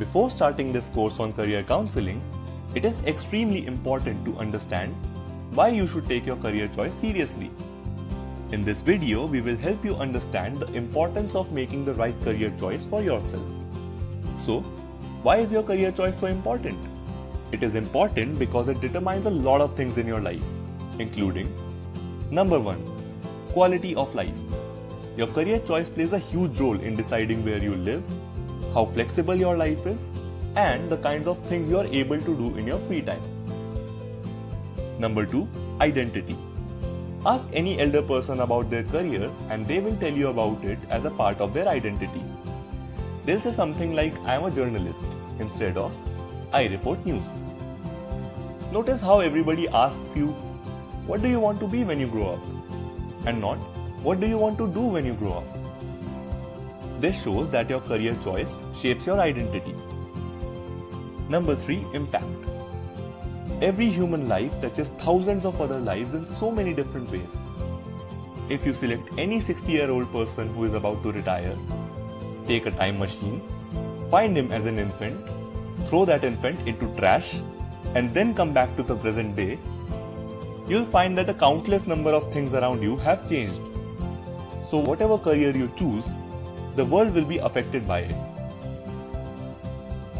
Before starting this course on career counseling, it is extremely important to understand why you should take your career choice seriously. In this video, we will help you understand the importance of making the right career choice for yourself. So, why is your career choice so important? It is important because it determines a lot of things in your life, including number 1, quality of life. Your career choice plays a huge role in deciding where you live, how flexible your life is, and the kinds of things you are able to do in your free time. Number 2, identity. Ask any elder person about their career and they will tell you about it as a part of their identity. They'll say something like, I am a journalist, instead of, I report news. Notice how everybody asks you, what do you want to be when you grow up? And not, what do you want to do when you grow up? This shows that your career choice shapes your identity. Number 3, impact. Every human life touches thousands of other lives in so many different ways. If you select any 60-year-old person who is about to retire, take a time machine, find him as an infant, throw that infant into trash, and then come back to the present day, you'll find that a countless number of things around you have changed. So whatever career you choose, the world will be affected by it.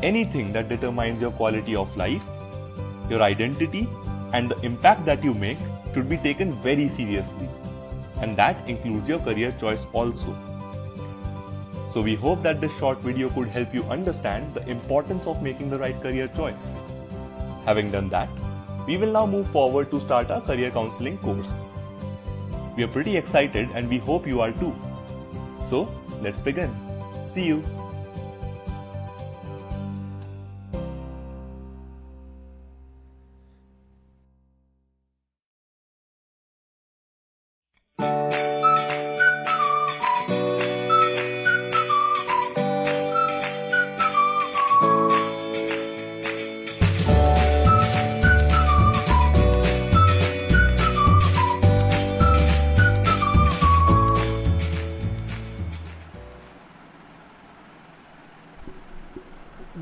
Anything that determines your quality of life, your identity, and the impact that you make should be taken very seriously. And that includes your career choice also. So we hope that this short video could help you understand the importance of making the right career choice. Having done that, we will now move forward to start our career counseling course. We are pretty excited and we hope you are too. So, let's begin. See you.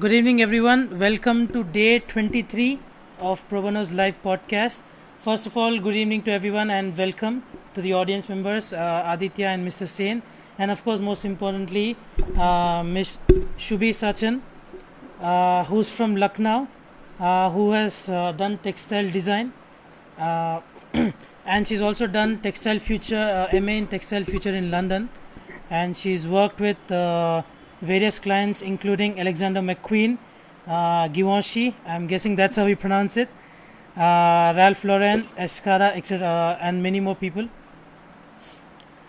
Good evening, everyone. Welcome to day 23 of ProBano's live podcast. First of all, good evening to everyone and welcome to the audience members, Aditya and Mr. Sen. And of course, most importantly, Ms. Shubhi Sachan, who's from Lucknow, who has done Textile Design. And she's also done Textile Future, MA in Textile Future in London. And she's worked with various clients including Alexander McQueen, Givenchy, I'm guessing that's how we pronounce it, Ralph Lauren, Escada, etc., and many more people.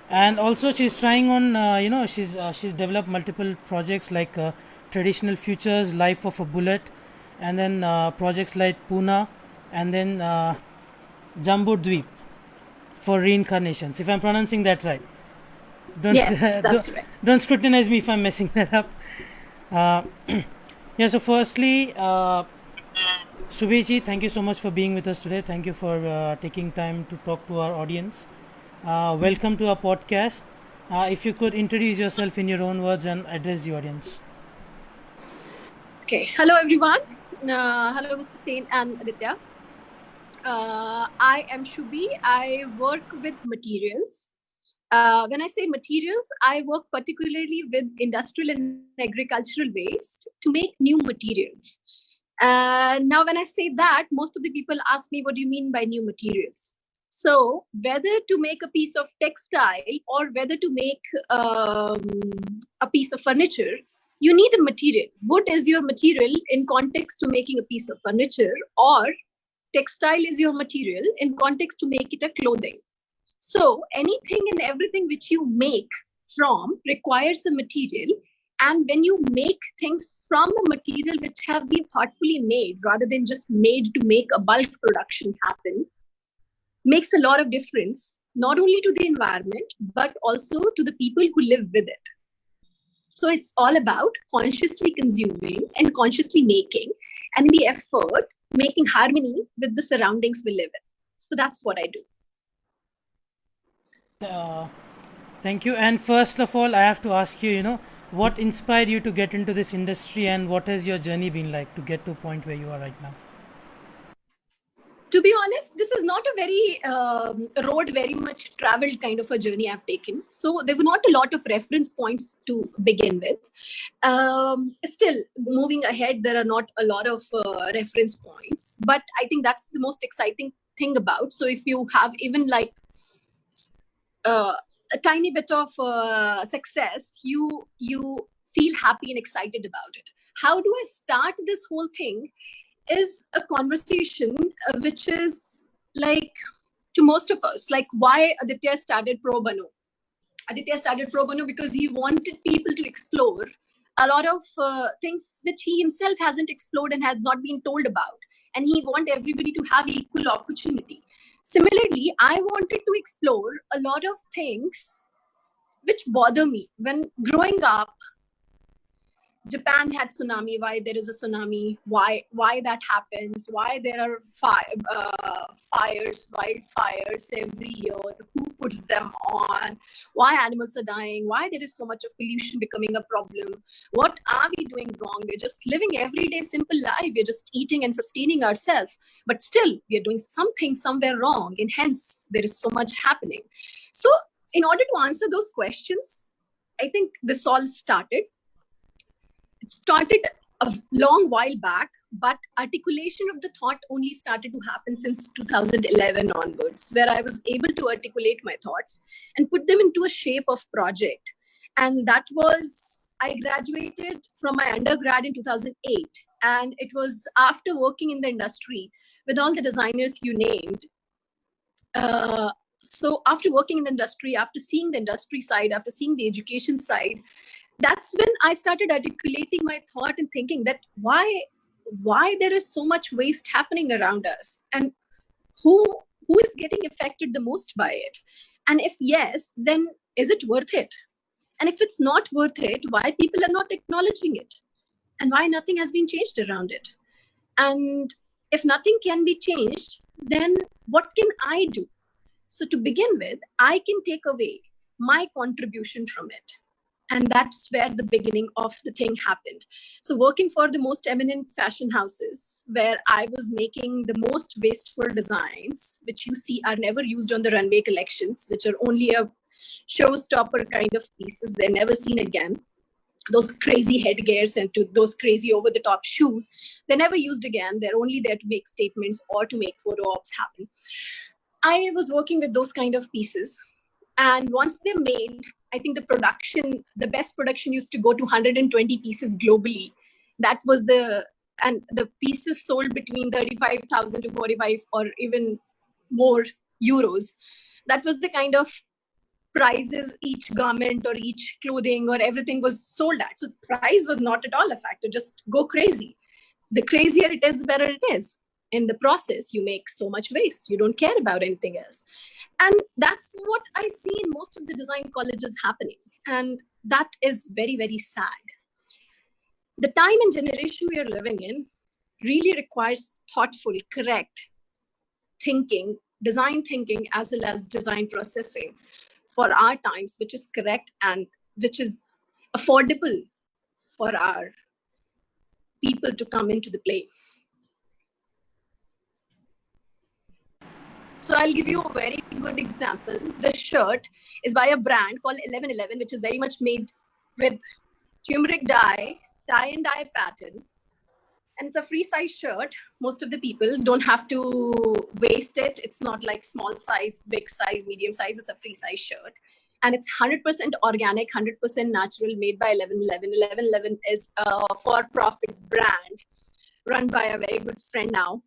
And also she's trying on, she's developed multiple projects like Traditional Futures, Life of a Bullet, and then projects like Punāh and then Jambudweep for Reincarnations, if I'm pronouncing that right. Don't scrutinize me if I'm messing that up. So firstly, Shubhi, thank you so much for being with us today. Thank you for taking time to talk to our audience. Welcome to our podcast. If you could introduce yourself in your own words and address the audience. Okay. Hello, everyone. Hello, Mr. Sen and Aditya. I am Shubhi. I work with materials. When I say materials, I work particularly with industrial and agricultural waste to make new materials. Now, when I say that, most of the people ask me, what do you mean by new materials? So whether to make a piece of textile or whether to make a piece of furniture, you need a material. Wood is your material in context to making a piece of furniture, or textile is your material in context to make it a clothing. So anything and everything which you make from requires a material. And when you make things from a material which have been thoughtfully made rather than just made to make a bulk production happen, makes a lot of difference, not only to the environment, but also to the people who live with it. So it's all about consciously consuming and consciously making, and in the effort, making harmony with the surroundings we live in. So that's what I do. Thank you. And first of all, I have to ask you, what inspired you to get into this industry, and what has your journey been like to get to a point where you are right now? To be honest, this is not a very road very much traveled kind of a journey I've taken. So there were not a lot of reference points to begin with. Still, moving ahead, there are not a lot of reference points, but I think that's the most exciting thing about. So if you have even like a tiny bit of success, you feel happy and excited about it. How do I start this whole thing? Is a conversation which is like to most of us, like why Aditya started ProBano. Aditya started ProBano because he wanted people to explore a lot of things which he himself hasn't explored and has not been told about. And he wanted everybody to have equal opportunity. Similarly, I wanted to explore a lot of things which bother me. When growing up, Japan had tsunami. Why there is a tsunami? Why that happens? Why there are fires, wildfires every year? Who puts them on? Why animals are dying? Why there is so much of pollution becoming a problem? What are we doing wrong? We're just living everyday simple life. We're just eating and sustaining ourselves, but still we're doing something somewhere wrong, and hence there is so much happening. So, in order to answer those questions, I think this all started. It started a long while back, but articulation of the thought only started to happen since 2011 onwards, where I was able to articulate my thoughts and put them into a shape of project. And that was, I graduated from my undergrad in 2008. And it was after working in the industry with all the designers you named. So after working in the industry, after seeing the industry side, after seeing the education side, that's when I started articulating my thought and thinking that why there is so much waste happening around us, and who is getting affected the most by it, and if yes, then is it worth it? And if it's not worth it, why people are not acknowledging it, and why nothing has been changed around it? And if nothing can be changed, then what can I do? So to begin with, I can take away my contribution from it. And that's where the beginning of the thing happened. So working for the most eminent fashion houses, where I was making the most wasteful designs, which you see are never used on the runway collections, which are only a showstopper kind of pieces. They're never seen again. Those crazy headgears and to those crazy over-the-top shoes, they're never used again. They're only there to make statements or to make photo ops happen. I was working with those kind of pieces. And once they're made, I think the best production used to go to 120 pieces globally. That was and the pieces sold between 35,000 to 45 or even more euros. That was the kind of prices each garment or each clothing or everything was sold at. So price was not at all a factor, just go crazy. The crazier it is, the better it is. In the process, you make so much waste. You don't care about anything else. And that's what I see in most of the design colleges happening. And that is very, very sad. The time and generation we are living in really requires thoughtful, correct thinking, design thinking, as well as design processing for our times, which is correct and which is affordable for our people to come into the play. So I'll give you a very good example. This shirt is by a brand called 1111, which is very much made with turmeric dye, tie and dye pattern. And it's a free size shirt. Most of the people don't have to waste it. It's not like small size, big size, medium size. It's a free size shirt. And it's 100% organic, 100% natural, made by 1111. 1111 is a for-profit brand run by a very good friend now.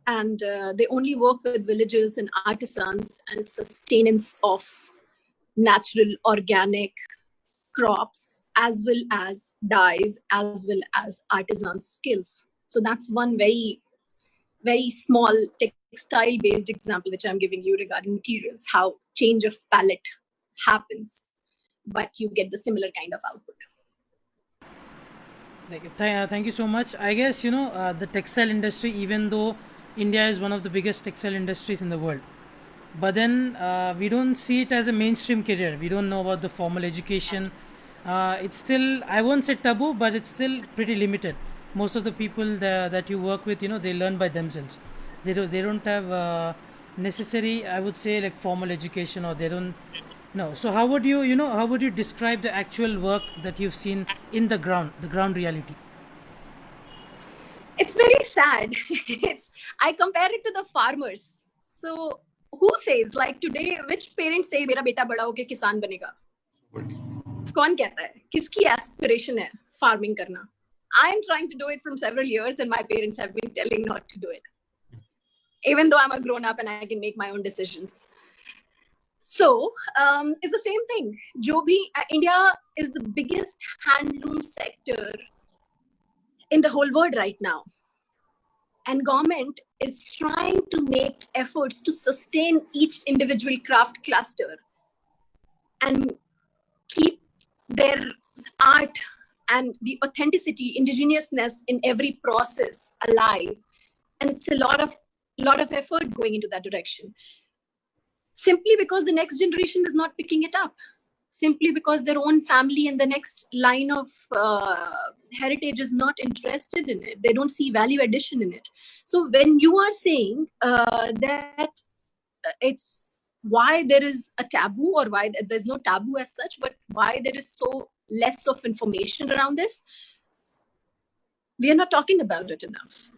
And they only work with villagers and artisans and sustenance of natural organic crops, as well as dyes, as well as artisan skills. So that's one very, very small textile based example which I'm giving you regarding materials, how change of palette happens, but you get the similar kind of output. Thank you so much. I guess, the textile industry, even though India is one of the biggest textile industries in the world, but then we don't see it as a mainstream career. We don't know about the formal education. It's still, I won't say taboo, but it's still pretty limited. Most of the people that you work with, they learn by themselves. They don't have necessary, I would say, like formal education, or they don't. No. So how would how would you describe the actual work that you've seen in the ground reality? It's very sad. I compare it to the farmers. So who says, like today, which parents say मेरा बेटा बड़ा होके किसान बनेगा? कौन कहता है? किसकी aspiration है farming करना? I'm trying to do it from several years, and my parents have been telling not to do it. Even though I'm a grown up and I can make my own decisions. So it's the same thing. India is the biggest handloom sector in the whole world right now. And government is trying to make efforts to sustain each individual craft cluster and keep their art and the authenticity, indigenousness in every process alive. And it's a lot of effort going into that direction. Simply because the next generation is not picking it up. Simply because their own family and the next line of heritage is not interested in it. They don't see value addition in it. So when you are saying that it's why there is a taboo, or why there's no taboo as such, but why there is so less of information around this, we are not talking about it enough.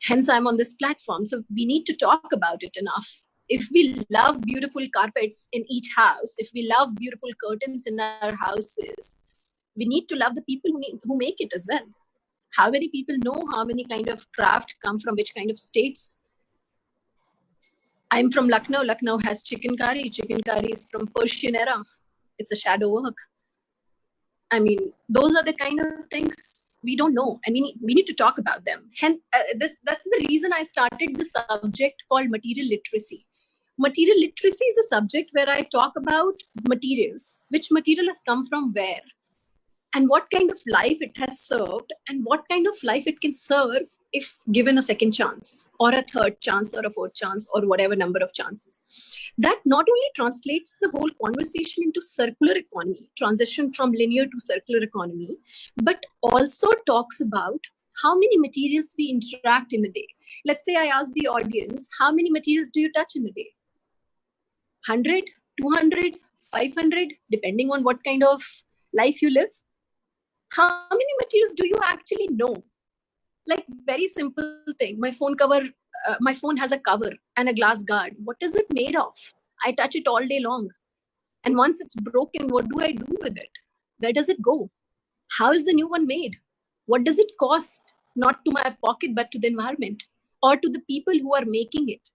Hence, I'm on this platform. So we need to talk about it enough. If we love beautiful carpets in each house, if we love beautiful curtains in our houses, we need to love the people who make it as well. How many people know how many kind of craft come from which kind of states? I'm from Lucknow. Lucknow has chicken curry. Chicken curry is from Persian era. It's a shadow work. I mean, those are the kind of things we don't know, and we need to talk about them. Hence, that's the reason I started the subject called material literacy. Material literacy is a subject where I talk about materials, which material has come from where, and what kind of life it has served, and what kind of life it can serve if given a second chance, or a third chance, or a fourth chance, or whatever number of chances. That not only translates the whole conversation into circular economy, transition from linear to circular economy, but also talks about how many materials we interact in a day. Let's say I ask the audience, how many materials do you touch in a day? 100, 200, 500, depending on what kind of life you live. How many materials do you actually know? Like, very simple thing. My phone has a cover and a glass guard. What is it made of? I touch it all day long. And once it's broken, what do I do with it? Where does it go? How is the new one made? What does it cost? Not to my pocket, but to the environment or to the people who are making it.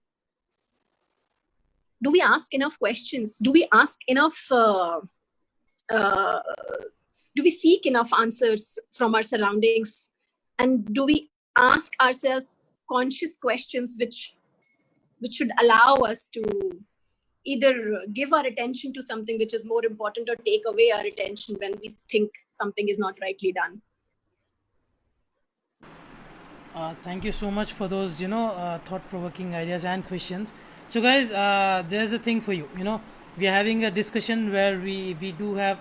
Do we ask enough questions? Do we ask enough? Do we seek enough answers from our surroundings? And do we ask ourselves conscious questions which should allow us to either give our attention to something which is more important, or take away our attention when we think something is not rightly done? Thank you so much for those, thought-provoking ideas and questions. So, guys, there's a thing for you. We are having a discussion where we do have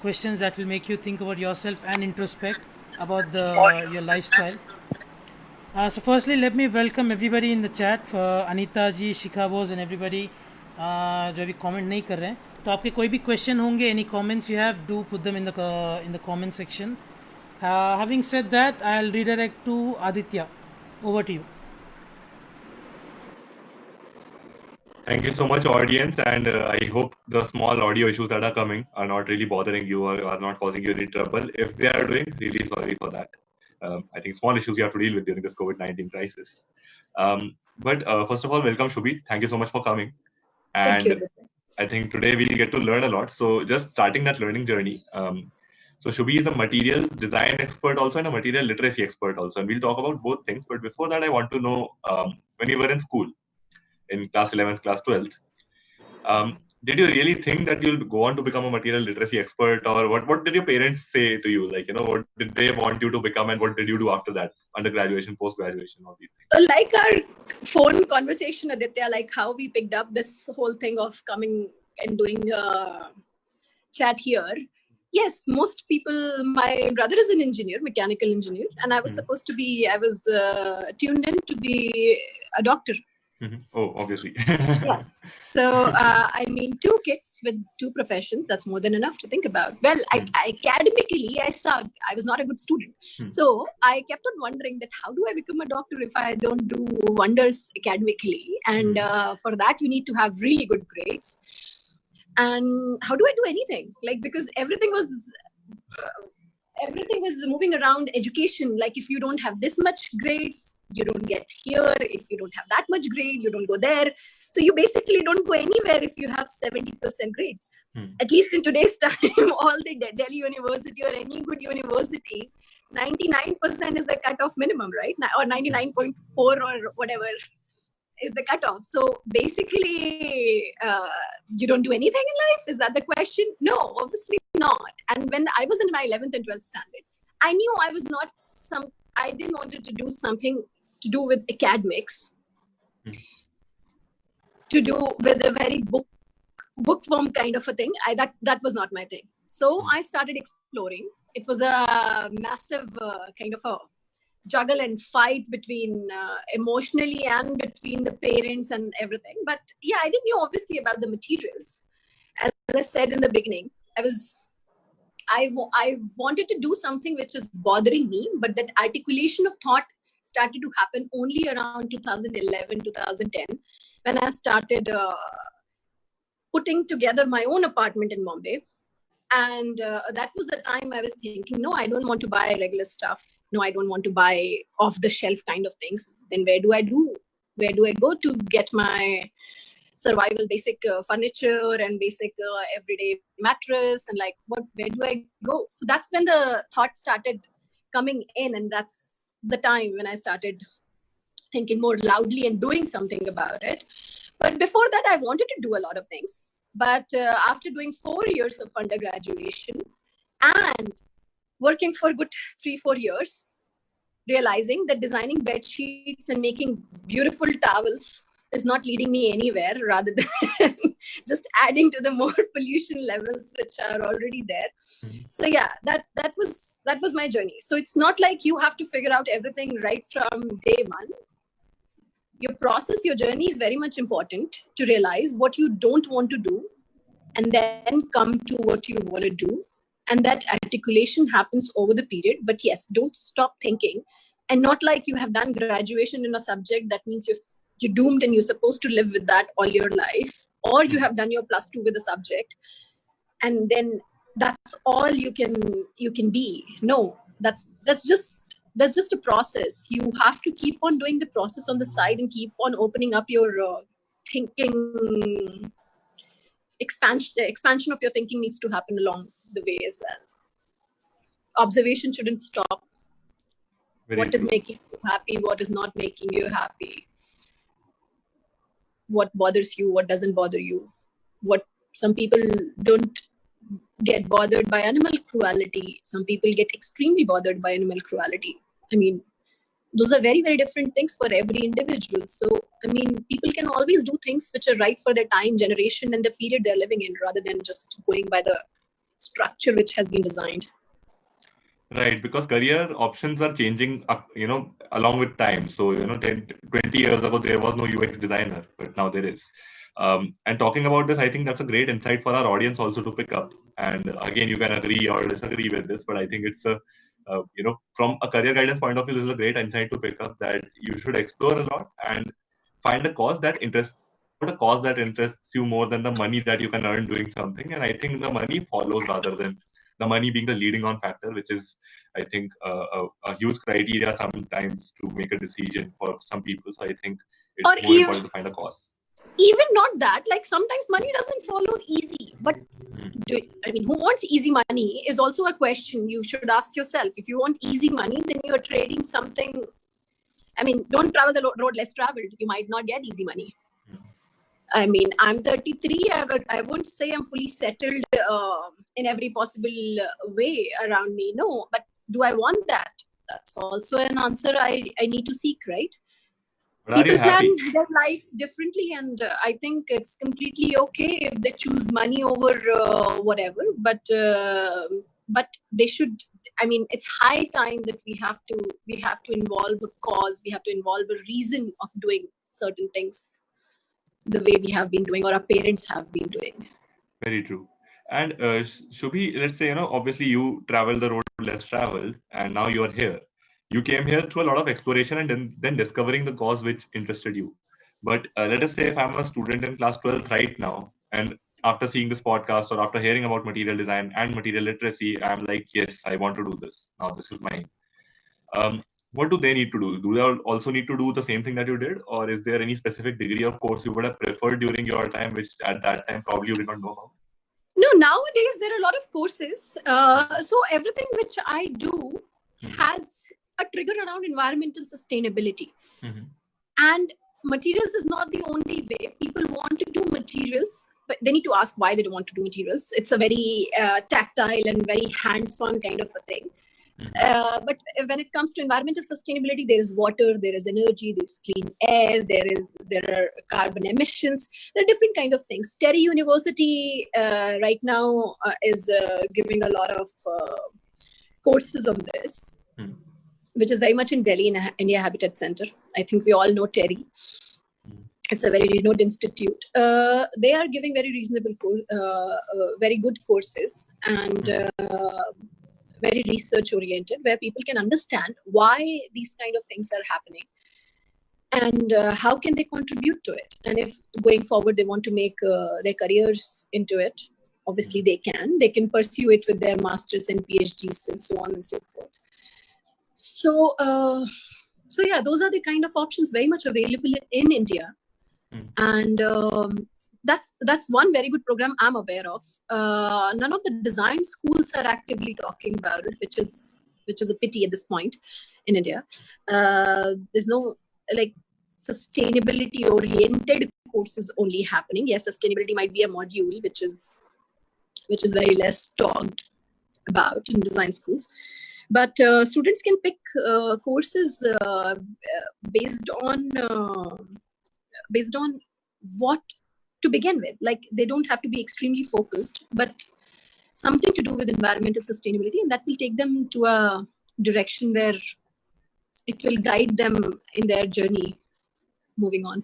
questions that will make you think about yourself and introspect about your lifestyle. So, firstly, let me welcome everybody in the chat. For Anita ji, Shikha Bose, and everybody जो अभी comment नहीं कर रहे हैं. तो आपके कोई भी question होंगे, any comments you have, do put them in the comment section. Having said that, I'll redirect to Aditya. Over to you. Thank you so much, audience, and I hope the small audio issues that are coming are not really bothering you or are not causing you any trouble. If they are doing, really sorry for that. I think small issues you have to deal with during this COVID-19 crisis. But first of all, welcome, Shubhi. Thank you so much for coming. And Thank you. I think today we'll get to learn a lot. So just starting that learning journey. So Shubhi is a materials design expert also and a material literacy expert also. And we'll talk about both things. But before that, I want to know, when you were in school, in class 11th, class 12th, did you really think that you'll go on to become a material literacy expert, or what did your parents say to you? Like, what did they want you to become, and what did you do after that, under graduation, post graduation, all these things? Like our phone conversation, Aditya, like how we picked up this whole thing of coming and doing chat here. Yes, most people, my brother is an engineer, mechanical engineer, and I was supposed to be, I was tuned in to be a doctor. Oh, obviously. Yeah. So, I mean, 2 kids with 2 professions, that's more than enough to think about. Well, academically, I sucked. I was not a good student. So, I kept on wondering that how do I become a doctor if I don't do wonders academically? And for that, you need to have really good grades. And how do I do anything? Like, because everything was moving around education. Like, if you don't have this much grades, you don't get here. If you don't have that much grade, you don't go there. So you basically don't go anywhere if you have 70% grades. At least in today's time, all the Delhi University or any good universities, 99% is the cutoff minimum, right? Or 99.4 or whatever is the cutoff. So basically, you don't do anything in life? Is that the question? No, obviously not. And when I was in my 11th and 12th standard, I knew I was not I didn't want to do something to do with academics, to do with a very bookworm kind of a thing. That was not my thing. So I started exploring. It was a massive kind of a juggle and fight between emotionally and between the parents and everything. But yeah, I didn't know obviously about the materials. As I said in the beginning, I wanted to do something which is bothering me, but that articulation of thought started to happen only around 2011, 2010, when I started putting together my own apartment in Mumbai. And that was the time I was thinking, no, I don't want to buy regular stuff. No, I don't want to buy off-the-shelf kind of things. Then where do I go to get my survival basic furniture and basic everyday mattress? And like, where do I go? So that's when the thought started coming in. And that's the time when I started thinking more loudly and doing something about it. But before that, I wanted to do a lot of things. But after doing 4 years of undergraduation and working for a good 3-4 years, realizing that designing bed sheets and making beautiful towels is not leading me anywhere, rather than just adding to the more pollution levels which are already there. So yeah, that was my journey. So it's not like you have to figure out everything right from day one. Your process, your journey is very much important to realize what you don't want to do and then come to what you want to do. And that articulation happens over the period. But yes, don't stop thinking. And not like you have done graduation in a subject, that means you're doomed and you're supposed to live with that all your life. Or you have done your +2 with a subject, and then that's all you can be. No, that's just a process. You have to keep on doing the process on the side and keep on opening up your thinking. Expansion of your thinking needs to happen along the way as well. Observation shouldn't stop. What is making you happy? What is not making you happy? What bothers you? What doesn't bother you? Some people don't get bothered by animal cruelty. Some people get extremely bothered by animal cruelty. I mean, those are very, very different things for every individual. So, I mean, people can always do things which are right for their time, generation, and the period they're living in, rather than just going by the structure which has been designed. Right, because career options are changing, along with time. So, 10, 20 years ago, there was no UX designer, but now there is. And talking about this, I think that's a great insight for our audience also to pick up. And again, you can agree or disagree with this, but I think it's from a career guidance point of view, this is a great insight to pick up, that you should explore a lot and find a cause that interests you more than the money that you can earn doing something. And I think the money follows rather than the money being the leading on factor, which is, I think, a huge criteria sometimes to make a decision for some people. So I think it's more important to find a cause. Even not that, like sometimes money doesn't follow easy, but who wants easy money is also a question you should ask yourself. If you want easy money, then you're trading something. Don't travel the road less traveled. You might not get easy money. I mean, I'm 33. I won't say I'm fully settled in every possible way around me. No, but do I want that? That's also an answer I need to seek, right? But are you People plan happy? their lives differently, and I think it's completely okay if they choose money over whatever. But they should. I mean, it's high time that we have to involve a cause. We have to involve a reason of doing certain things the way we have been doing, or our parents have been doing. Very true. And Shubhi, let's say, obviously you travel the road less traveled, and now you're here. You came here through a lot of exploration and then discovering the cause which interested you. But let us say if I'm a student in class 12th right now, and after seeing this podcast or after hearing about material design and material literacy, I'm like, yes, I want to do this. Now this is mine. What do they need to do? Do they also need to do the same thing that you did? Or is there any specific degree of course you would have preferred during your time, which at that time probably you did not know about? No, nowadays there are a lot of courses. So everything which I do has a trigger around environmental sustainability. And materials is not the only way. People want to do materials, but they need to ask why they don't want to do materials. It's a very tactile and very hands-on kind of a thing. But when it comes to environmental sustainability, there is water, there is energy, there's clean air, there are carbon emissions, there are different kind of things. Terry University right now is giving a lot of courses on this, which is very much in Delhi in India Habitat Center. I think we all know Terry. It's a very renowned institute. They are giving very reasonable, very good courses, and very research oriented, where people can understand why these kind of things are happening and how can they contribute to it. And if going forward they want to make their careers into it, obviously they can pursue it with their masters and PhDs and so on and so forth. So yeah, those are the kind of options very much available in India. And that's one very good program I'm aware of. None of the design schools are actively talking about it, which is a pity at this point in India. There's no sustainability oriented courses only happening. Yes, sustainability might be a module which is very less talked about in design schools. But students can pick courses based on what to begin with. Like, they don't have to be extremely focused, but something to do with environmental sustainability, and that will take them to a direction where it will guide them in their journey moving on.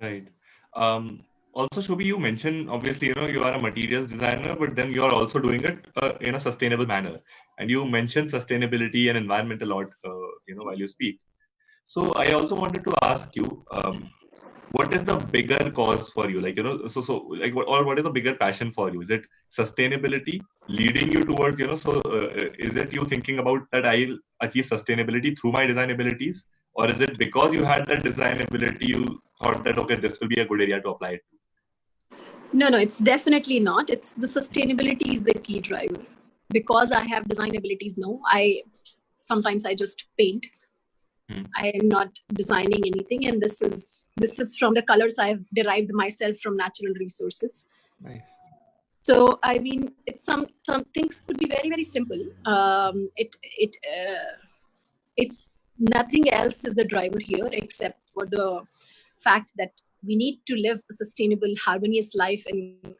Right. Also, Shubhi, you mentioned obviously you are a materials designer, but then you are also doing it in a sustainable manner, and you mentioned sustainability and environment a lot while you speak. So I also wanted to ask you, what is the bigger cause for you? What is the bigger passion for you? Is it sustainability leading you towards, is it you thinking about that I'll achieve sustainability through my design abilities? Or is it because you had that design ability, you thought that, okay, this will be a good area to apply it to? No, it's definitely not. It's the sustainability is the key driver. Because I have design abilities, no, sometimes I just paint. I am not designing anything, and this is from the colors I've derived myself from natural resources. Nice. So I mean, it's some things could be very, very simple. It's nothing else is the driver here except for the fact that we need to live a sustainable, harmonious life and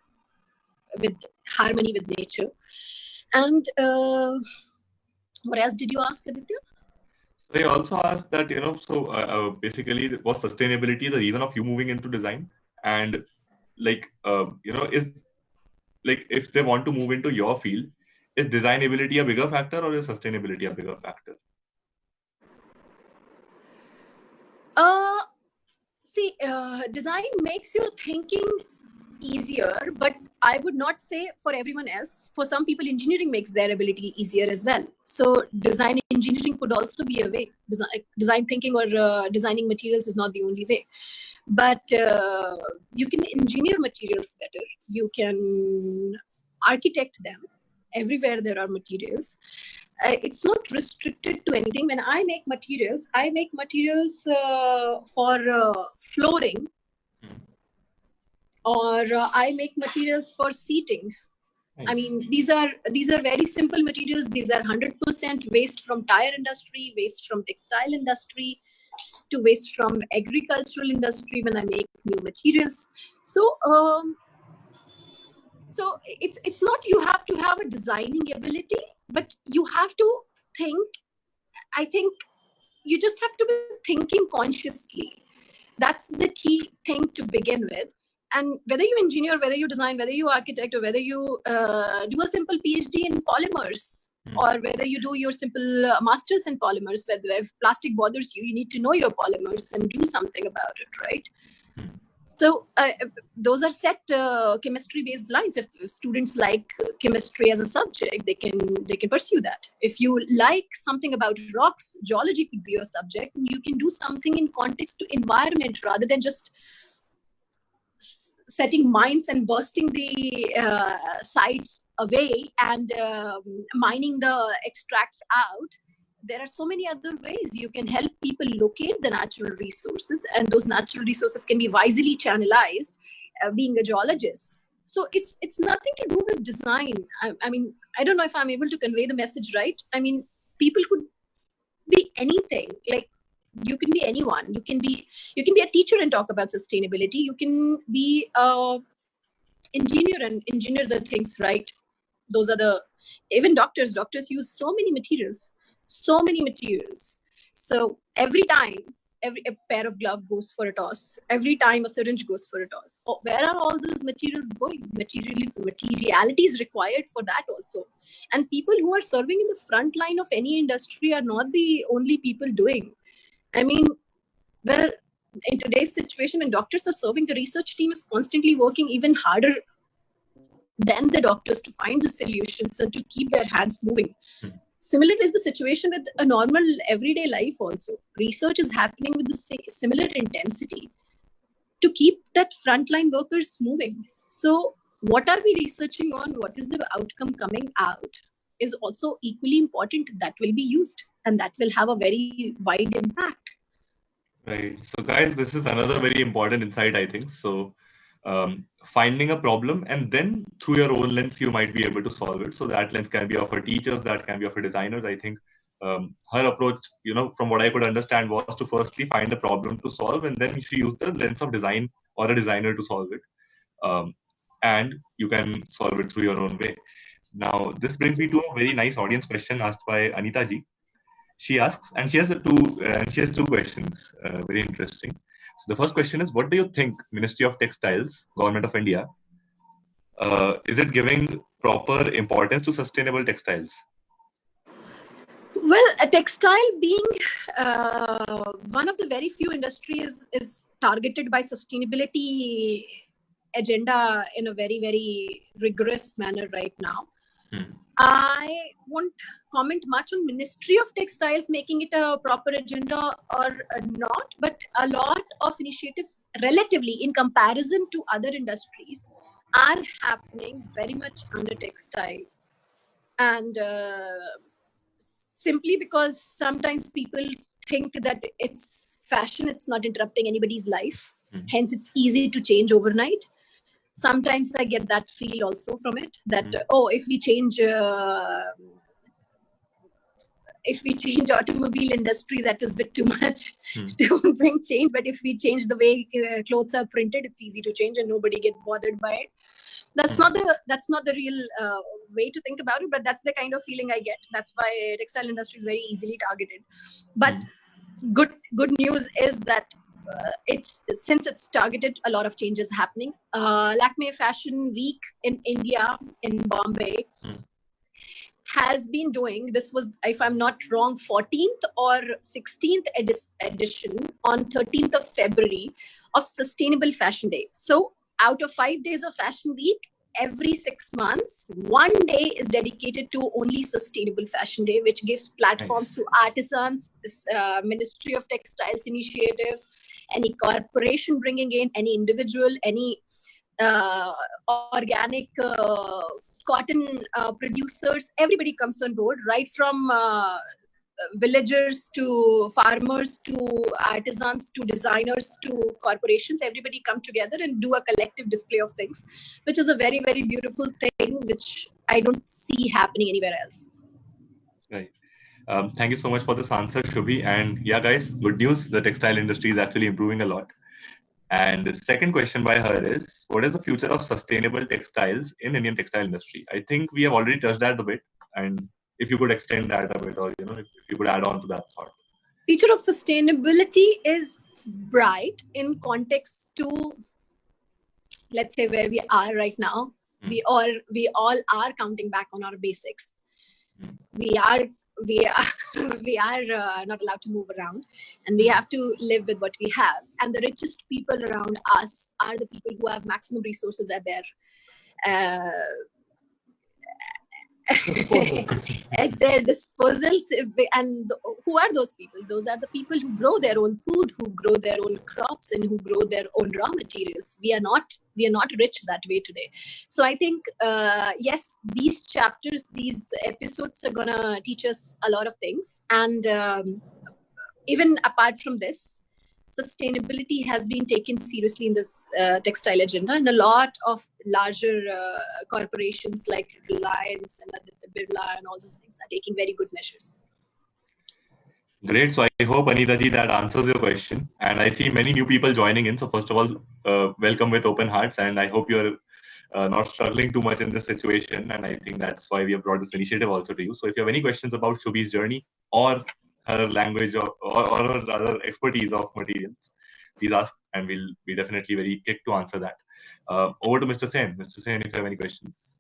with harmony with nature. And what else did you ask, Aditya? So I also asked that, basically, was sustainability the reason of you moving into design? And is if they want to move into your field, is designability a bigger factor or is sustainability a bigger factor? Design makes your thinking easier, but I would not say for everyone else. For some people, engineering makes their ability easier as well. So design engineering could also be a way. Design thinking or designing materials is not the only way. But you can engineer materials better. You can architect them. Everywhere there are materials. It's not restricted to anything. When I make materials for flooring. or I make materials for seating. Nice. I mean, these are very simple materials. These are 100% waste from tire industry, waste from textile industry, to waste from agricultural industry when I make new materials. So, it's not you have to have a designing ability, but you have to think. I think you just have to be thinking consciously. That's the key thing to begin with. And whether you engineer, whether you design, whether you architect, or whether you do a simple PhD in polymers, or whether you do your simple masters in polymers, whether if plastic bothers you, you need to know your polymers and do something about it, right? So those are set chemistry-based lines. If students like chemistry as a subject, they can pursue that. If you like something about rocks, geology could be your subject, and you can do something in context to environment rather than just setting mines and bursting the sites away and mining the extracts out. There are so many other ways you can help people locate the natural resources, and those natural resources can be wisely channelized, being a geologist. So it's nothing to do with design. I mean, I don't know if I'm able to convey the message right. I mean, people could be anything. Like, you can be anyone. You can be a teacher and talk about sustainability. You can be a engineer and engineer the things right. Those are the, even doctors use so many materials. So every time a pair of glove goes for a toss, every time a syringe goes for a toss, where are all those materials going? Materiality is required for that also. And people who are serving in the front line of any industry are not the only people doing. I mean, well, in today's situation, when doctors are serving, the research team is constantly working even harder than the doctors to find the solutions and to keep their hands moving. Similar is the situation with a normal everyday life also. Research is happening with the similar intensity to keep that frontline workers moving. So what are we researching on? What is the outcome coming out is also equally important. That will be used, and that will have a very wide impact. Right. So guys, this is another very important insight, I think. So finding a problem, and then through your own lens, you might be able to solve it. So that lens can be of a teachers, that can be of a designers. I think her approach, from what I could understand, was to firstly find a problem to solve, and then she used the lens of design or a designer to solve it. And you can solve it through your own way. Now, this brings me to a very nice audience question asked by Anita ji. She asks, and she has two questions, very interesting. So the first question is, what do you think Ministry of Textiles, Government of India, is it giving proper importance to sustainable textiles? Well, a textile being one of the very few industries is targeted by sustainability agenda in a very, very rigorous manner right now. I won't comment much on Ministry of Textiles making it a proper agenda or not, but a lot of initiatives relatively in comparison to other industries are happening very much under textile. And simply because sometimes people think that it's fashion, it's not interrupting anybody's life. Hence, it's easy to change overnight. Sometimes I get that feel also from it that, if we change automobile industry, that is a bit too much to bring change. But if we change the way clothes are printed, it's easy to change and nobody get bothered by it. That's not the real way to think about it, but that's the kind of feeling I get. That's why textile industry is very easily targeted. But good news is that since it's targeted, a lot of changes happening. Lakme Fashion Week in India, in Bombay, has been doing, this was, if I'm not wrong, 14th or 16th edition on 13th of February of Sustainable Fashion Day. So out of 5 days of Fashion Week, every 6 months, 1 day is dedicated to only Sustainable Fashion Day, which gives platforms to artisans, Ministry of Textiles initiatives, any corporation bringing in, any individual, any organic cotton producers. Everybody comes on board, right from villagers to farmers to artisans to designers to corporations, everybody come together and do a collective display of things, which is a very, very beautiful thing, which I don't see happening anywhere else. Right. Thank you so much for this answer, Shubhi. And yeah, guys, good news. The textile industry is actually improving a lot. And the second question by her is, what is the future of sustainable textiles in Indian textile industry? I think we have already touched that a bit. And if you could extend that a bit, or if you could add on to that thought. Future of sustainability is bright in context to, let's say, where we are right now. We all are counting back on our basics. We are not allowed to move around, and we have to live with what we have. And the richest people around us are the people who have maximum resources at their at their disposal. And who are those people? Those are the people who grow their own food, who grow their own crops, and who grow their own raw materials. We are not rich that way today. So I think yes, these chapters, these episodes are gonna teach us a lot of things. And even apart from this, sustainability has been taken seriously in this textile agenda, and a lot of larger corporations like Reliance and Birla and all those things are taking very good measures. Great. So I hope, Anita ji, that answers your question. And I see many new people joining in. So first of all, welcome with open hearts. And I hope you're not struggling too much in this situation. And I think that's why we have brought this initiative also to you. So if you have any questions about Shubhi's journey or her language or her other expertise of materials, please ask, and we'll be definitely very quick to answer that. Over to Mr. Sen. Mr. Sen, if you have any questions.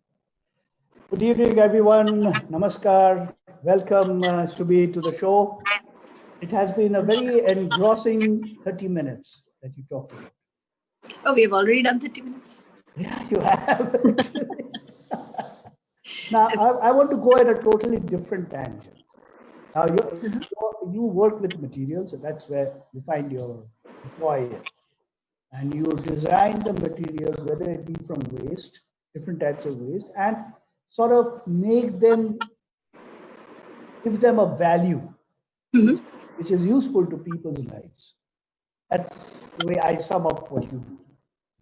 Good evening, everyone. Namaskar. Welcome, Shubhi, to the show. It has been a very engrossing 30 minutes that you talked about. Oh, we have already done 30 minutes. Yeah, you have. Now, I want to go at a totally different tangent. Now, you work with materials, so that's where you find your joy. And you design the materials, whether it be from waste, different types of waste, and sort of make them, give them a value, which is useful to people's lives. That's the way I sum up what you do.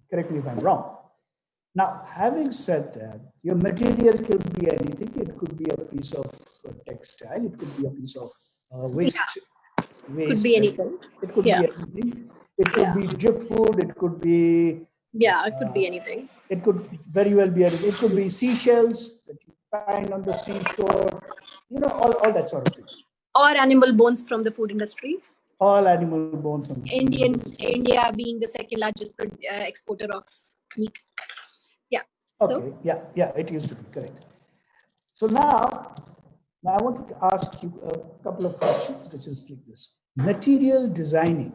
Correct me if I'm wrong. Now, having said that, your material could be anything. It could be a piece of textile. It could be a piece of waste. Waste. Could be anything. It could be anything. It could be driftwood. It could be... Yeah, it could be anything. It could very well be anything. It could be seashells that you find on the seashore. All that sort of things. Or animal bones from the food industry. All animal bones from the India being the second largest exporter of meat. Yeah. So. Okay. Yeah. It used to be correct. So now I wanted to ask you a couple of questions, which is like this: material designing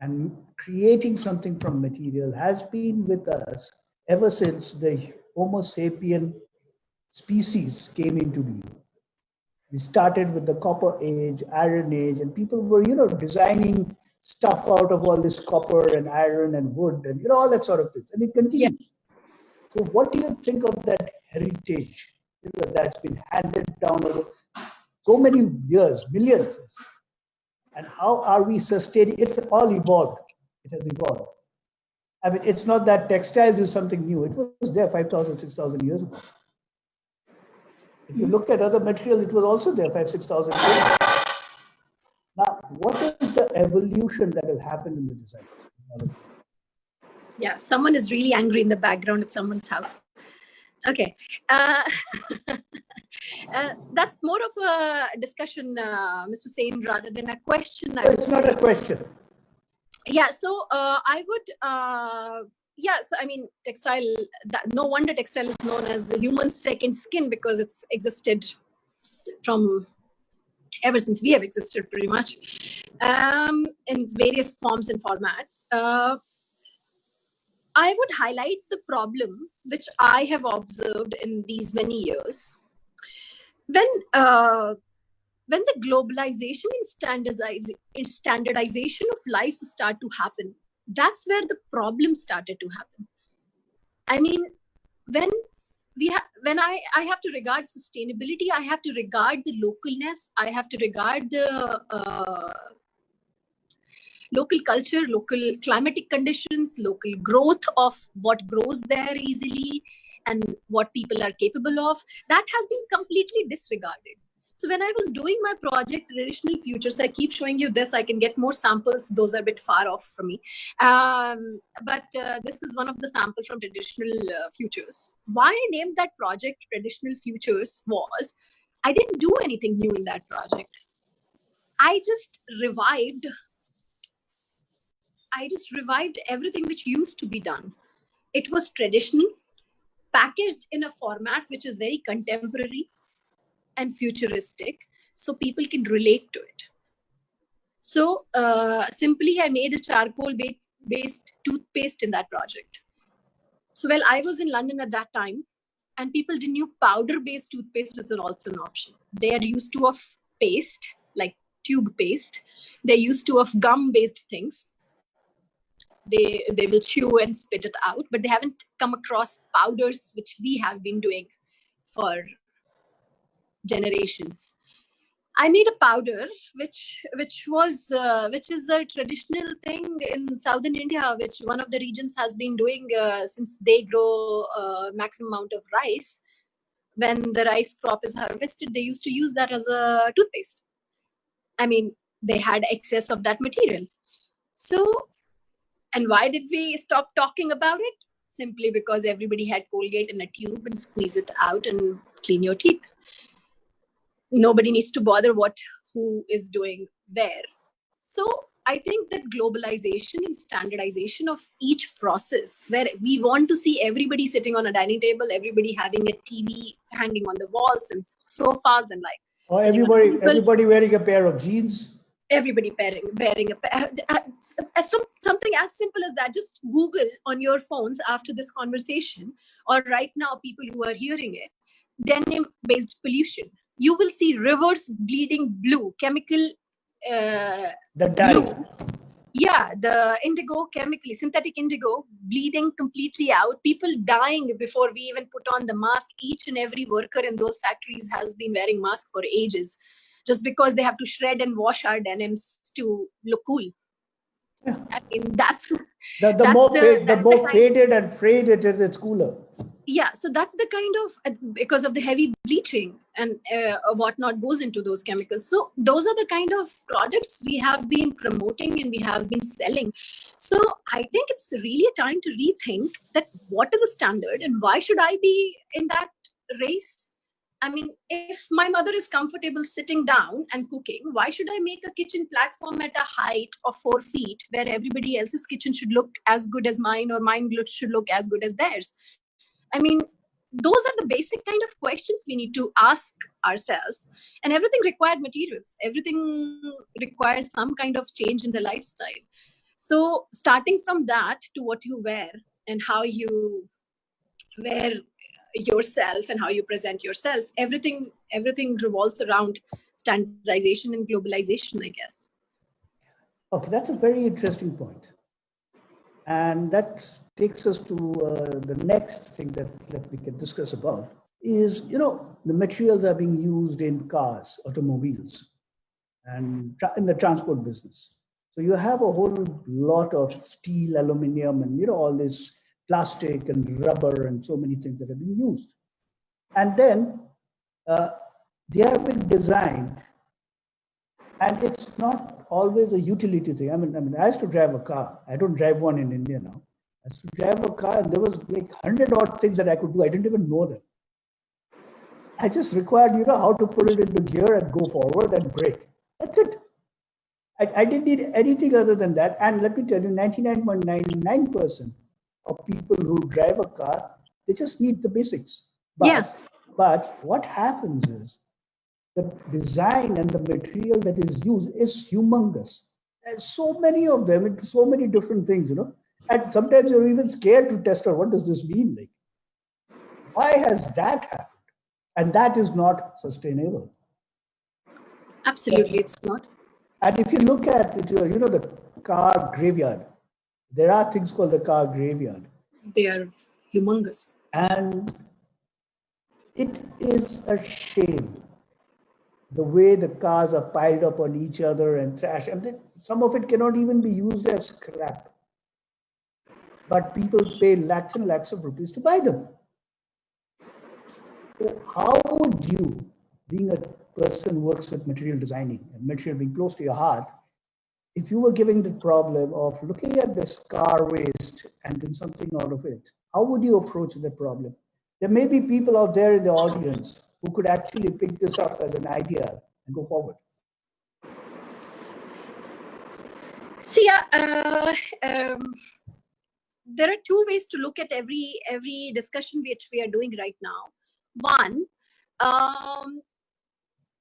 and creating something from material has been with us ever since the Homo sapien species came into being. We started with the Copper Age, Iron Age, and people were, designing stuff out of all this copper and iron and wood and, all that sort of things. And it continues. Yeah. So what do you think of that heritage that's been handed down over so many years, millions? And how are we sustaining? It's all evolved. It has evolved. I mean, it's not that textiles is something new. It was there 5,000, 6,000 years ago. If you look at other material, it was also there 5,000, 6,000 years ago. Now, what is the evolution that has happened in the design? Yeah, someone is really angry in the background of someone's house. Okay. That's more of a discussion, Mr. Sen, rather than a question. No, it's not a question. Yeah, so I would... so I mean, textile, no wonder textile is known as the human second skin, because it's existed from ever since we have existed, pretty much, in various forms and formats. I would highlight the problem which I have observed in these many years. When the globalization and standardization of lives start to happen, that's where the problem started to happen. I mean, when when I have to regard sustainability, I have to regard the localness, I have to regard the local culture, local climatic conditions, local growth of what grows there easily and what people are capable of. That has been completely disregarded. So when I was doing my project, Traditional Futures, I keep showing you this. I can get more samples. Those are a bit far off from me. But this is one of the samples from Traditional Futures. Why I named that project Traditional Futures was, I didn't do anything new in that project. I just revived everything which used to be done. It was traditional, packaged in a format which is very contemporary and futuristic, so people can relate to it. So simply, I made a charcoal-based toothpaste in that project. So well, I was in London at that time, and people didn't know powder-based toothpaste is also an option. They are used to of paste, like tube paste. They're used to of gum-based things. They will chew and spit it out, but they haven't come across powders, which we have been doing for generations. I made a powder which is a traditional thing in southern India, which one of the regions has been doing since they grow maximum amount of rice. When the rice crop is harvested, they used to use that as a toothpaste. I mean, they had excess of that material. So, and why did we stop talking about it? Simply because everybody had Colgate in a tube and squeeze it out and clean your teeth. Nobody needs to bother who is doing where. So I think that globalization and standardization of each process, where we want to see everybody sitting on a dining table, everybody having a TV hanging on the walls and sofas and like. Or everybody wearing a pair of jeans. Everybody wearing a pair. Something as simple as that. Just Google on your phones after this conversation, or right now, people who are hearing it, denim-based pollution. You will see rivers bleeding blue, chemical the dye. blue. Yeah, the indigo, chemically, synthetic indigo, bleeding completely out. People dying before we even put on the mask. Each and every worker in those factories has been wearing masks for ages, just because they have to shred and wash our denims to look cool. Yeah. I mean, that's the more faded and frayed it is, it's cooler. Yeah, so that's the kind of, because of the heavy bleaching and whatnot goes into those chemicals. So those are the kind of products we have been promoting and we have been selling. So I think it's really a time to rethink that what is the standard and why should I be in that race? I mean, if my mother is comfortable sitting down and cooking, why should I make a kitchen platform at a height of 4 feet where everybody else's kitchen should look as good as mine or mine should look as good as theirs? I mean, those are the basic kind of questions we need to ask ourselves. And everything required materials. Everything requires some kind of change in the lifestyle. So starting from that to what you wear and how you wear yourself and how you present yourself, everything revolves around standardization and globalization, I guess. Okay, that's a very interesting point. And that takes us to the next thing that we can discuss about is, the materials are being used in cars, automobiles, and in the transport business. So you have a whole lot of steel, aluminum, and, all this plastic and rubber and so many things that have been used. And then they are being designed, and it's not always a utility thing. I mean, I used to drive a car. I don't drive one in India now. I used to drive a car, and there was like 100 odd things that I could do. I didn't even know them. I just required, how to put it into gear and go forward and brake. That's it. I didn't need anything other than that. And let me tell you, 99.99% of people who drive a car, they just need the basics. But what happens is, the design and the material that is used is humongous. There's so many of them into so many different things, And sometimes you're even scared to test out, what does this mean? Like, why has that happened? And that is not sustainable. Absolutely, it's not. And if you look at it, the car graveyard, there are things called the car graveyard. They are humongous. And It is a shame the way the cars are piled up on each other and trash. I mean, some of it cannot even be used as scrap. But people pay lakhs and lakhs of rupees to buy them. So how would you, being a person who works with material designing and material being close to your heart, if you were given the problem of looking at this car waste and doing something out of it, how would you approach the problem? There may be people out there in the audience who could actually pick this up as an idea and go forward. So there are two ways to look at every discussion which we are doing right now. One,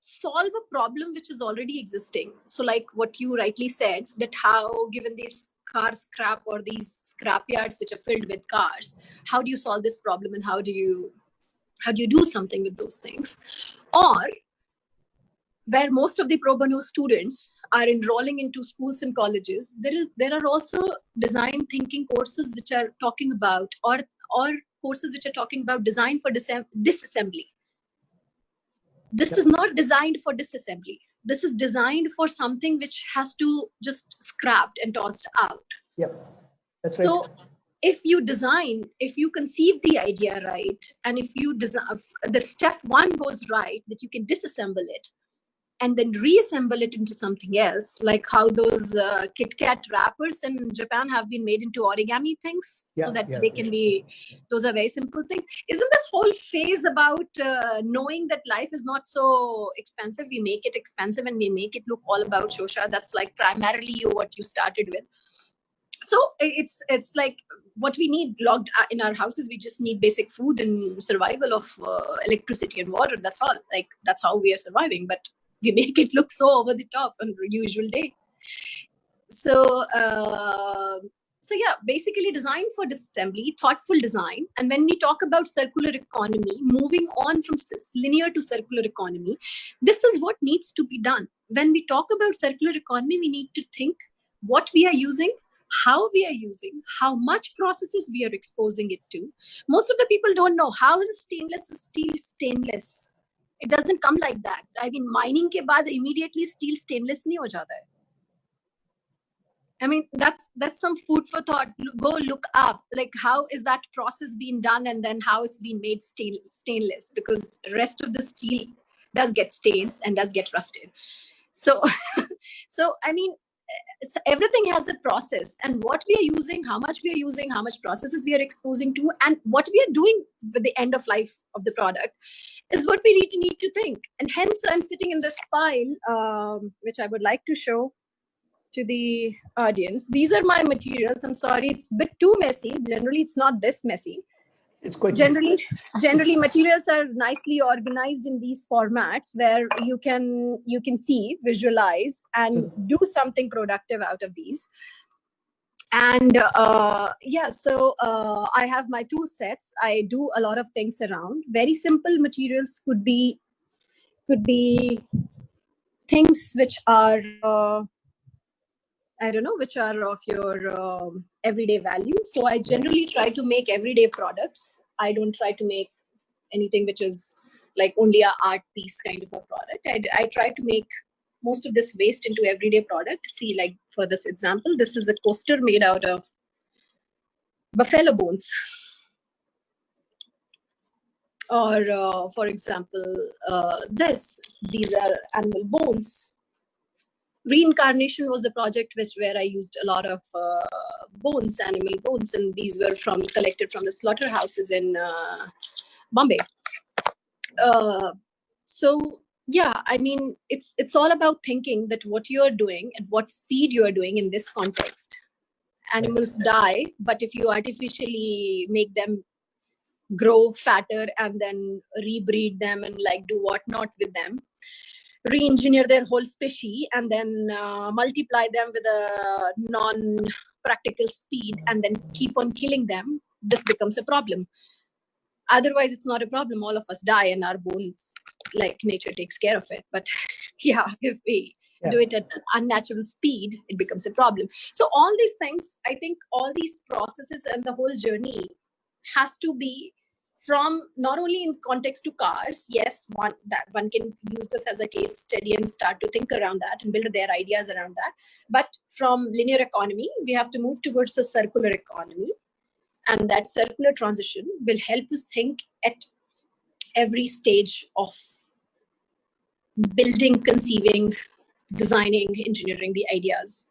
solve a problem which is already existing. So like what you rightly said, that how, given these car scrap or these scrap yards which are filled with cars, how do you solve this problem and how do you do something with those things? Or where most of the pro bono students are enrolling into schools and colleges, there are also design thinking courses which are talking about, or courses which are talking about design for disassembly. This is not designed for disassembly. This is designed for something which has to just scrapped and tossed out. Yep, that's right. So if you conceive the idea right, and if you design, the step one goes right, that you can disassemble it and then reassemble it into something else, like how those Kit Kat wrappers in Japan have been made into origami things, so that they can be, those are very simple things. Isn't this whole phase about knowing that life is not so expensive? We make it expensive and we make it look all about shosha. That's like primarily what you started with. So it's like what we need logged in our houses. We just need basic food and survival of electricity and water. That's all. Like that's how we are surviving. But we make it look so over the top on a usual day. So yeah, basically design for disassembly, thoughtful design. And when we talk about circular economy, moving on from linear to circular economy, this is what needs to be done. When we talk about circular economy, we need to think what we are using, how we are using, how much processes we are exposing it to. Most of the people don't know how is stainless steel stainless. It doesn't come like that. I mean, mining ke baad immediately steel stainless nahi ho jata hai. I mean, that's some food for thought. Go look up, like how is that process being done, and then how it's been made stainless, because the rest of the steel does get stains and does get rusted. So, I mean, everything has a process, and what we are using, how much we are using, how much processes we are exposing to, and what we are doing with the end of life of the product is what we need to think. And hence I'm sitting in this pile, which I would like to show to the audience. These are my materials. I'm sorry, it's a bit too messy. Generally, it's not this messy. It's quite generally materials are nicely organized in these formats where you can see, visualize, and do something productive out of these. And yeah, so I have my tool sets. I do a lot of things around. Very simple materials could be things which are I don't know, which are of your everyday value. So I generally try to make everyday products. I don't try to make anything which is like only an art piece kind of a product. I try to make most of this waste into everyday product. See, like for this example, this is a coaster made out of buffalo bones. Or for example, these are animal bones. Reincarnation was the project where I used a lot of bones, animal bones, and these were collected from the slaughterhouses in Bombay. So yeah, I mean, it's all about thinking that what you are doing at what speed you are doing in this context. Animals die, but if you artificially make them grow fatter and then rebreed them and like do whatnot with them, re-engineer their whole species and then multiply them with a non-practical speed and then keep on killing them, this becomes a problem. Otherwise, it's not a problem. All of us die and our bones, like nature takes care of it. But yeah, if we do it at unnatural speed, it becomes a problem. So all these things, I think all these processes and the whole journey has to be from not only in context to cars, yes, one can use this as a case study and start to think around that and build their ideas around that. But from linear economy, we have to move towards a circular economy. And that circular transition will help us think at every stage of building, conceiving, designing, engineering the ideas.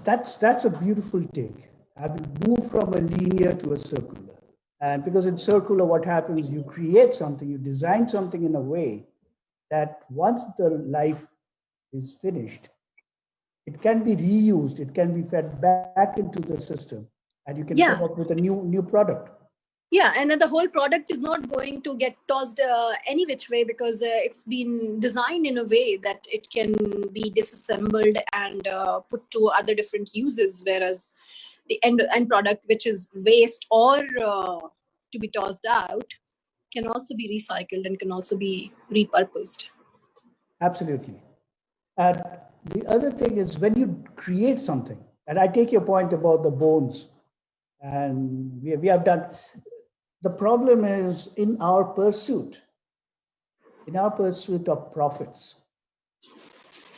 That's a beautiful take. I will move from a linear to a circular. And because in circular, what happens, you create something, you design something in a way that once the life is finished, it can be reused, it can be fed back into the system, and you can come up with a new product. Yeah, and then the whole product is not going to get tossed any which way, because it's been designed in a way that it can be disassembled and put to other different uses, whereas the end product, which is waste or to be tossed out, can also be recycled and can also be repurposed. Absolutely. And the other thing is, when you create something, and I take your point about the bones, and we have done, the problem is in our pursuit of profits,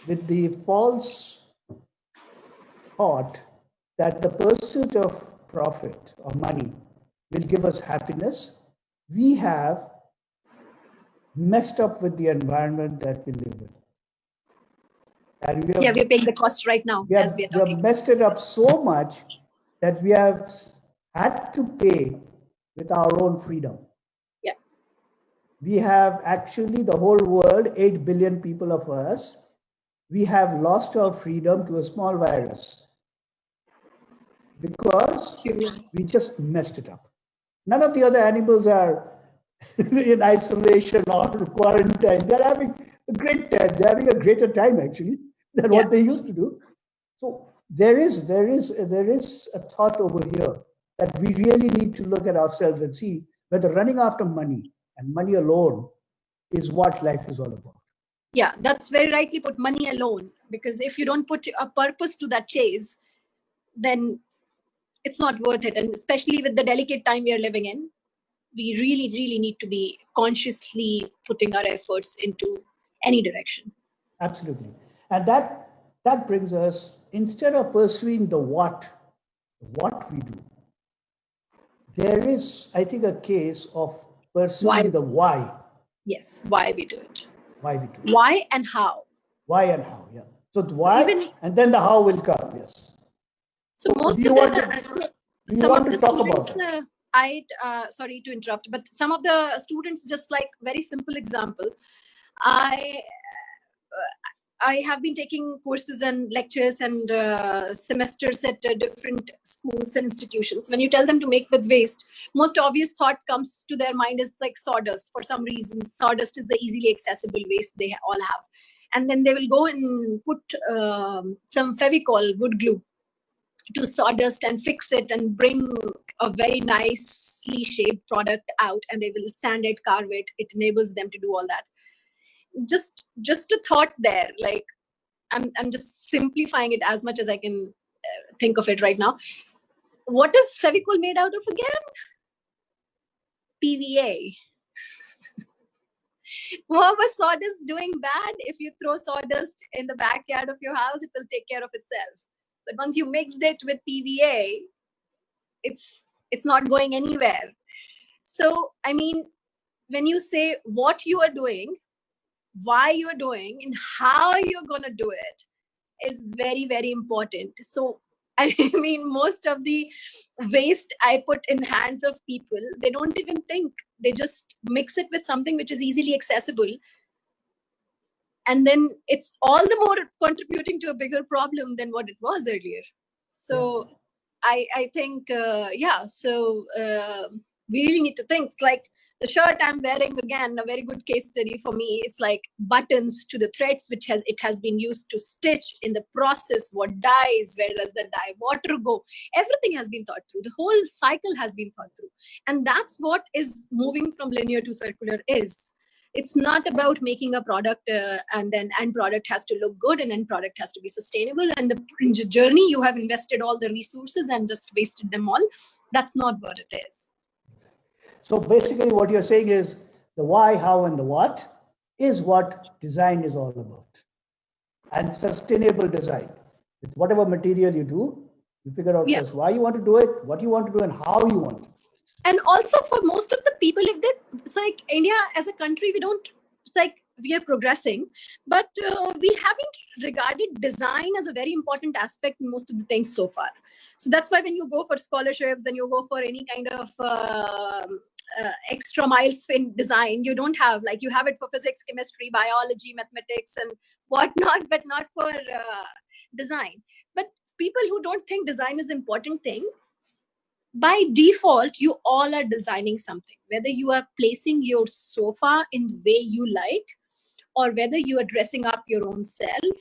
with the false thought that the pursuit of profit or money will give us happiness, we have messed up with the environment that we live in. And we're paying the cost right now as we are talking. We have messed it up so much that we have had to pay with our own freedom. Yeah. We have actually, the whole world, 8 billion people of us, we have lost our freedom to a small virus because we just messed it up. None of the other animals are in isolation or quarantine. They're having a great time. They're having a greater time, actually, than what they used to do. So there is a thought over here that we really need to look at ourselves and see whether running after money and money alone is what life is all about. Yeah, that's very rightly put, money alone. Because if you don't put a purpose to that chase, then it's not worth it. And especially with the delicate time we are living in, we really, really need to be consciously putting our efforts into any direction. Absolutely. And that brings us, instead of pursuing the what we do, there is, I think, a case of pursuing the why. Yes, why we do it. Why we do it. Why and how. Why and how, yeah. So the why, and then the how will come, yes. So most of the students, sorry to interrupt, but some of the students, just like very simple example, I have been taking courses and lectures and semesters at different schools and institutions. When you tell them to make with waste, most obvious thought comes to their mind is like sawdust. For some reason, sawdust is the easily accessible waste they all have. And then they will go and put some Fevicol, wood glue, to sawdust and fix it and bring a very nicely shaped product out, and they will sand it, carve it. It enables them to do all that. Just a thought there, like I'm just simplifying it as much as I can think of it right now. What is Fevicol made out of again? PVA. What was sawdust doing bad? If you throw sawdust in the backyard of your house, it will take care of itself. But once you mixed it with PVA, it's not going anywhere. So, I mean, when you say what you are doing, why you're doing, and how you're going to do it is very, very important. So, I mean, most of the waste I put in hands of people, they don't even think. They just mix it with something which is easily accessible. And then it's all the more contributing to a bigger problem than what it was earlier. So I think, so we really need to think. It's like the shirt I'm wearing, again, a very good case study for me. It's like buttons to the threads, which it has been used to stitch. In the process, what dyes, where does the dye water go? Everything has been thought through. The whole cycle has been thought through. And that's what is moving from linear to circular is. It's not about making a product and then end product has to look good and end product has to be sustainable. And the journey, you have invested all the resources and just wasted them all. That's not what it is. So basically what you're saying is the why, how, and the what is what design is all about. And sustainable design. With whatever material you do, you figure out first why you want to do it, what you want to do, and how you want to do it. And also for most of the people, if they, it's like India as a country, we don't, it's like we are progressing, but we haven't regarded design as a very important aspect in most of the things so far. So that's why when you go for scholarships, then you go for any kind of extra miles in design, you don't have, like you have it for physics, chemistry, biology, mathematics, and whatnot, but not for design. But people who don't think design is an important thing, by default, you all are designing something, whether you are placing your sofa in the way you like, or whether you are dressing up your own self,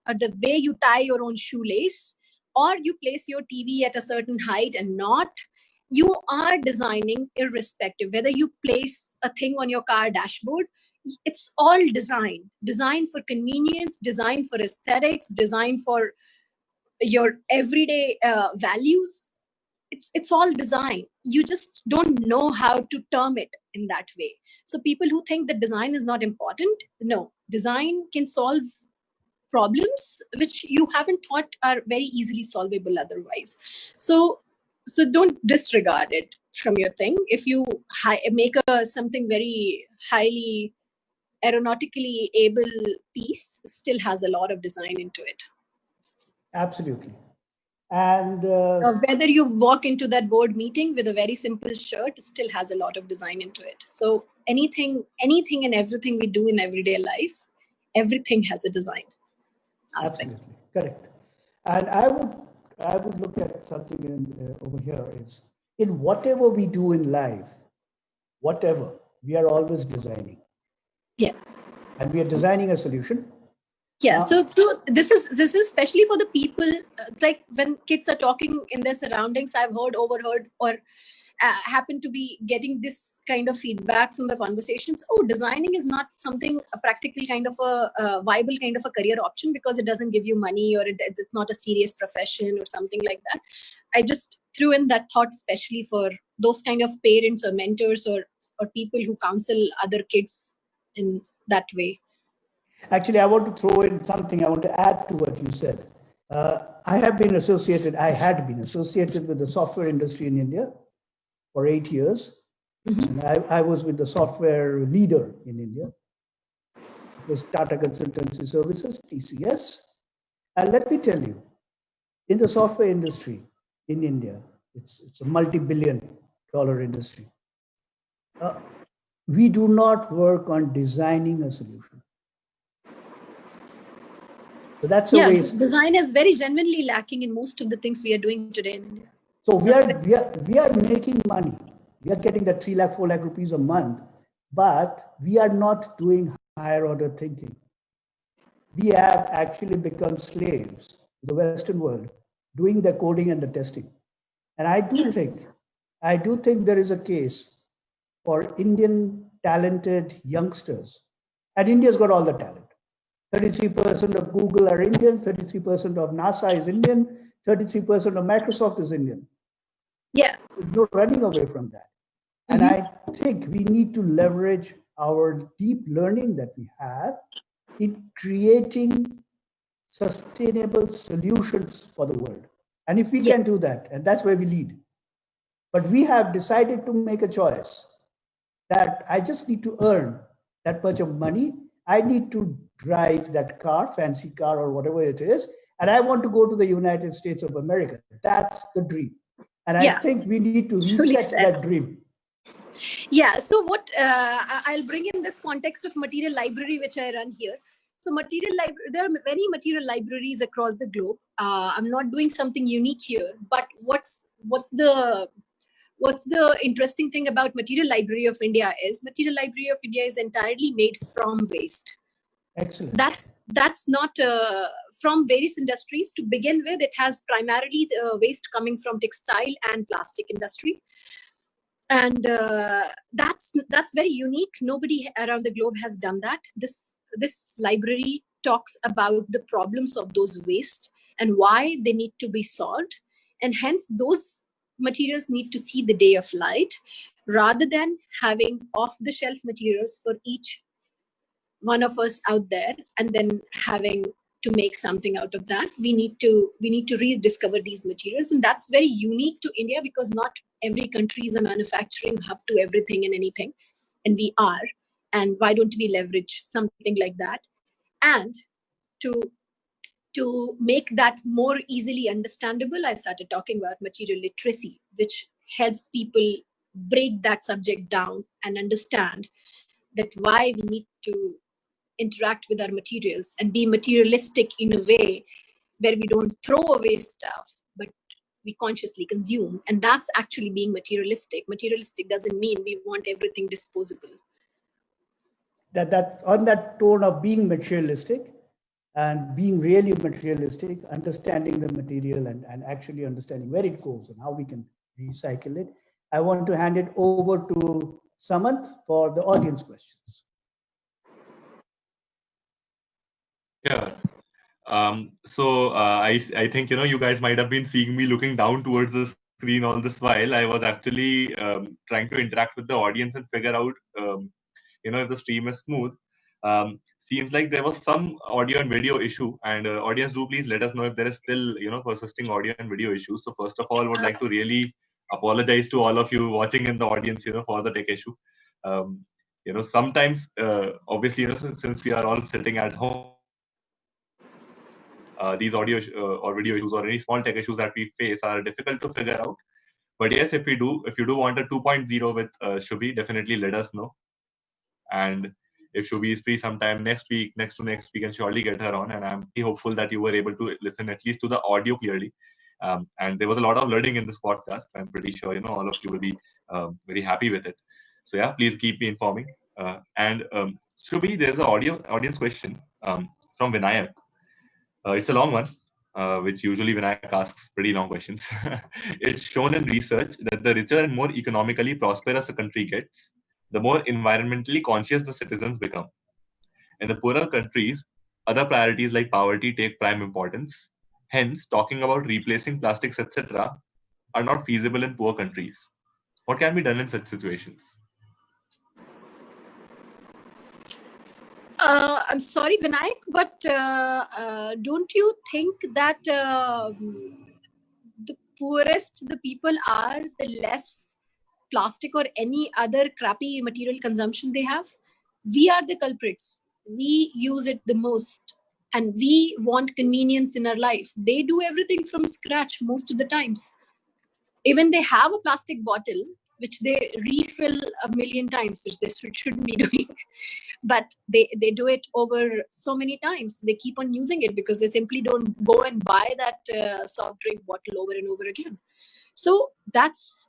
or the way you tie your own shoelace, or you place your TV at a certain height and not. You are designing irrespective, whether you place a thing on your car dashboard, it's all design for convenience, design for aesthetics, design for your everyday values. It's all design. You just don't know how to term it in that way. So people who think that design is not important, no, design can solve problems which you haven't thought are very easily solvable otherwise. So don't disregard it from your thing. If you make something very highly aeronautically able piece, still has a lot of design into it. Absolutely. And whether you walk into that board meeting with a very simple shirt, still has a lot of design into it. So anything and everything we do in everyday life, everything has a design aspect. Absolutely correct. And I would look at something over here is in whatever we do in life, whatever, we are always designing. Yeah. And we are designing a solution. Yeah, so this is especially for the people, like when kids are talking in their surroundings, I've overheard, or happen to be getting this kind of feedback from the conversations. Oh, designing is not something, a practical kind of a viable kind of a career option because it doesn't give you money, or it's not a serious profession or something like that. I just threw in that thought, especially for those kind of parents or mentors or people who counsel other kids in that way. Actually, I want to throw in something. I want to add to what you said. I had been associated with the software industry in India for 8 years. Mm-hmm. And I was with the software leader in India. It was Tata Consultancy Services, TCS. And let me tell you, in the software industry in India, it's a multi-billion-dollar industry. We do not work on designing a solution. So that's a waste. Design is very genuinely lacking in most of the things we are doing today in India. So we are making money. We are getting that 3 lakh, 4 lakh rupees a month, but we are not doing higher order thinking. We have actually become slaves to the Western world, doing the coding and the testing. And I do think there is a case for Indian talented youngsters. And India's got all the talent. 33% of Google are Indian, 33% of NASA is Indian, 33% of Microsoft is Indian. Yeah. There's no running away from that. And I think we need to leverage our deep learning that we have in creating sustainable solutions for the world. And if we can do that, and that's where we lead. But we have decided to make a choice that I just need to earn that much of money. I need to drive that car, fancy car or whatever it is, and I want to go to the United States of America. That's the dream. And I think we need to reset that dream. Yeah, so what I'll bring in this context of material library, which I run here. So there are many material libraries across the globe. I'm not doing something unique here, but what's the interesting thing about Material Library of India is Material Library of India is entirely made from waste. Excellent. That's not from various industries to begin with. It has primarily the waste coming from textile and plastic industry. And that's very unique. Nobody around the globe has done that. This library talks about the problems of those waste and why they need to be solved. And hence those materials need to see the day of light. rather than having off-the-shelf materials for each one of us out there and then having to make something out of that. We need to rediscover these materials, and that's very unique to India because not every country is a manufacturing hub to everything and anything, and we are. And why don't we leverage something like that? And to make that more easily understandable, I started talking about material literacy, which helps people break that subject down and understand that why we need to interact with our materials and be materialistic in a way where we don't throw away stuff, but we consciously consume. And that's actually being materialistic. Materialistic doesn't mean we want everything disposable. That's on that tone of being materialistic and being really materialistic, understanding the material and actually understanding where it goes and how we can recycle it. I want to hand it over to Samanth for the audience questions. Yeah. I think, you guys might have been seeing me looking down towards the screen all this while. I was actually trying to interact with the audience and figure out, if the stream is smooth. Seems like there was some audio and video issue, and audience, do please let us know if there is still, persisting audio and video issues. So first of all, would like to really apologize to all of you watching in the audience, for the tech issue. Sometimes, obviously, since we are all sitting at home, these audio or video issues or any small tech issues that we face are difficult to figure out. But yes, if you do want a 2.0 with Shubhi, definitely let us know. And if Shubhi is free sometime next week, next to next, we can surely get her on. And I'm hopeful that you were able to listen at least to the audio clearly. And there was a lot of learning in this podcast. I'm pretty sure, all of you will be very happy with it. So yeah, please keep me informing. Shubhi, there's an audience question from Vinayak. It's a long one, which usually Vinayak asks pretty long questions. It's shown in research that the richer and more economically prosperous a country gets, the more environmentally conscious the citizens become. In the poorer countries, other priorities like poverty take prime importance. Hence, talking about replacing plastics, etc., are not feasible in poor countries. What can be done in such situations? I'm sorry, Vinayak, but don't you think that the poorest the people are, the less plastic or any other crappy material consumption they have? We are the culprits. We use it the most. And we want convenience in our life. They do everything from scratch most of the times. Even they have a plastic bottle, which they refill 1 million times, which they shouldn't be doing. But they do it over so many times. They keep on using it because they simply don't go and buy that soft drink bottle over and over again. So that's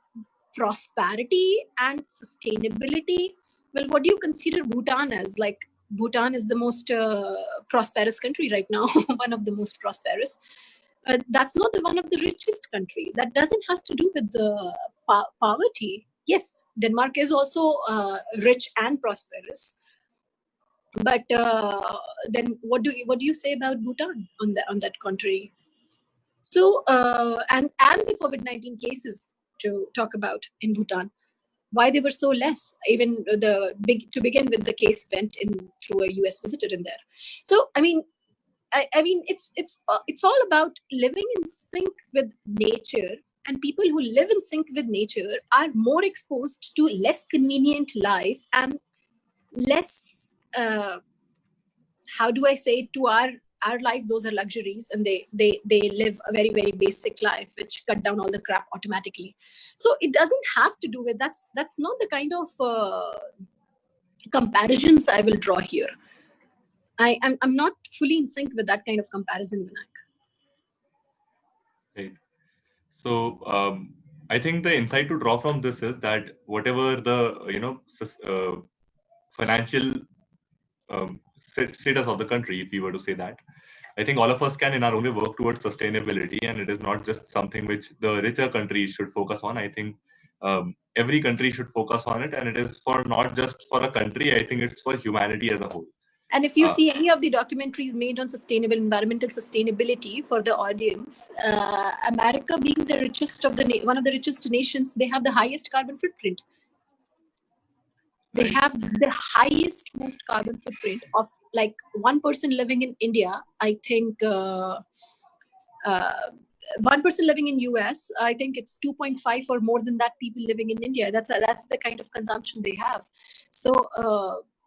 prosperity and sustainability. Well, what do you consider Bhutan as? Like, Bhutan is the most prosperous country right now, one of the most prosperous. That's not one of the richest countries. That doesn't have to do with the poverty. Yes, Denmark is also rich and prosperous. But then what do you say about Bhutan on that contrary? So and the COVID-19 cases to talk about in Bhutan, why they were so less. Even to begin with, the case went in through a US visitor in there. So I mean it's all about living in sync with nature, and people who live in sync with nature are more exposed to less convenient life and less how do I say, to our life, those are luxuries, and they live a very, very basic life, which cut down all the crap automatically. So it doesn't have to do with that's not the kind of comparisons I will draw here. I'm not fully in sync with that kind of comparison, Vinayak. Right. So I think the insight to draw from this is that whatever the financial status of the country, if we were to say that, I think all of us can in our own way work towards sustainability, and it is not just something which the richer countries should focus on. I think every country should focus on it, and it is for not just for a country. I think it's for humanity as a whole. And if you see any of the documentaries made on environmental sustainability for the audience, America being the richest of one of the richest nations, they have the highest carbon footprint. They have the highest most carbon footprint of like one person living in India. I think one person living in US, I think it's 2.5 or more than that people living in India. That's the kind of consumption they have. So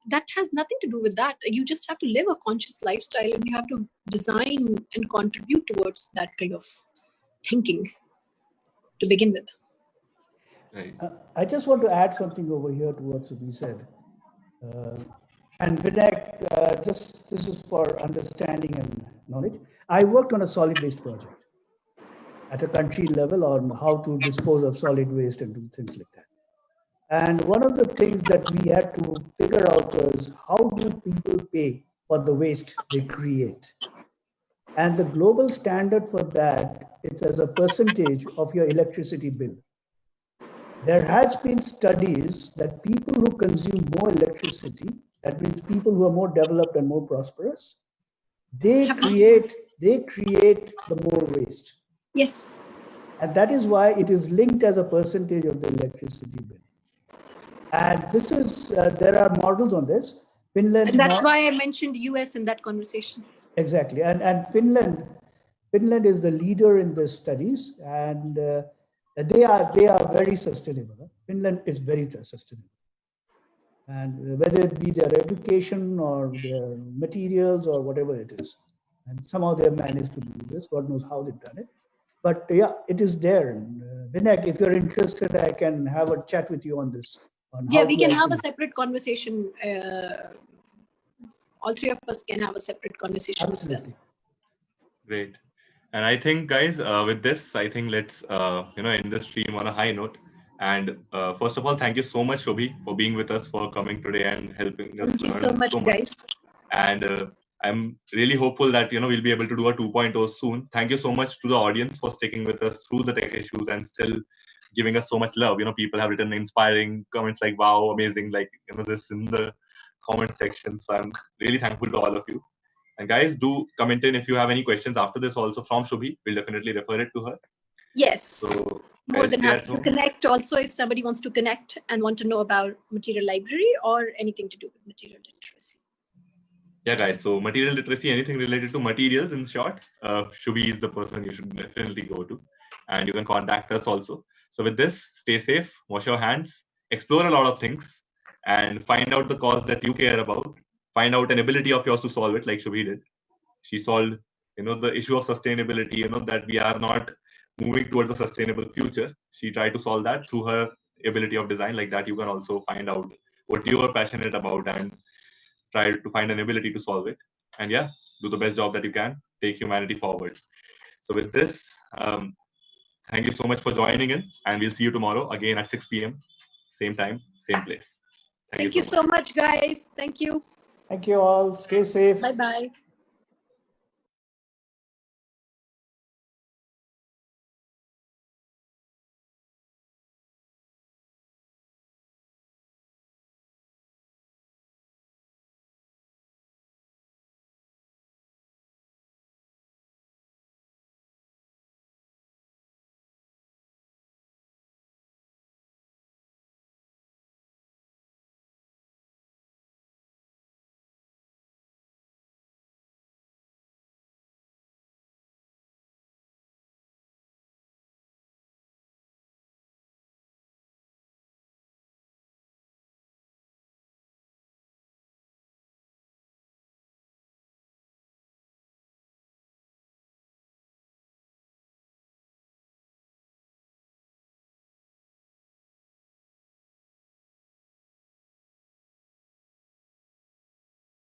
that has nothing to do with that. You just have to live a conscious lifestyle, and you have to design and contribute towards that kind of thinking to begin with. Right. I just want to add something over here to what Shubhi said. And Vinayak, this is for understanding and knowledge. I worked on a solid waste project at a country level on how to dispose of solid waste and do things like that. And one of the things that we had to figure out was how do people pay for the waste they create? And the global standard for that is as a percentage of your electricity bill. There has been studies that people who consume more electricity, that means people who are more developed and more prosperous, they create the more waste. Yes. And that is why it is linked as a percentage of the electricity bill. And this is, there are models on this. Finland. And that's why I mentioned US in that conversation. Exactly. And Finland is the leader in the studies, and they are very sustainable. Finland is very sustainable. And whether it be their education or their materials or whatever it is. And somehow they have managed to do this. God knows how they've done it. But yeah, it is there. And Vinayak, if you're interested, I can have a chat with you on this. Yeah, we can have a separate conversation. All three of us can have a separate conversation. Absolutely. As well. Great. And I think, guys, with this, I think let's end the stream on a high note. And first of all, thank you so much, Shubhi, for being with us, for coming today and helping us. Thank you so much, guys. And I'm really hopeful that we'll be able to do a 2.0 soon. Thank you so much to the audience for sticking with us through the tech issues and still giving us so much love. People have written inspiring comments like "Wow, amazing!" This in the comment section. So I'm really thankful to all of you. And guys, do comment in if you have any questions after this also from Shubhi. We'll definitely refer it to her. Yes. So more than happy to connect. Also, if somebody wants to connect and want to know about material library or anything to do with material literacy. Yeah, guys. So material literacy, anything related to materials in short, Shubhi is the person you should definitely go to. And you can contact us also. So with this, stay safe, wash your hands, explore a lot of things, and find out the cause that you care about. Find out an ability of yours to solve it, like Shubhi did. She solved, the issue of sustainability, that we are not moving towards a sustainable future. She tried to solve that through her ability of design. Like that, you can also find out what you are passionate about and try to find an ability to solve it. And yeah, do the best job that you can. Take humanity forward. So with this, thank you so much for joining in, and we'll see you tomorrow again at 6 p.m. Same time, same place. Thank you so much, guys. Thank you. Thank you all. Stay safe. Bye-bye.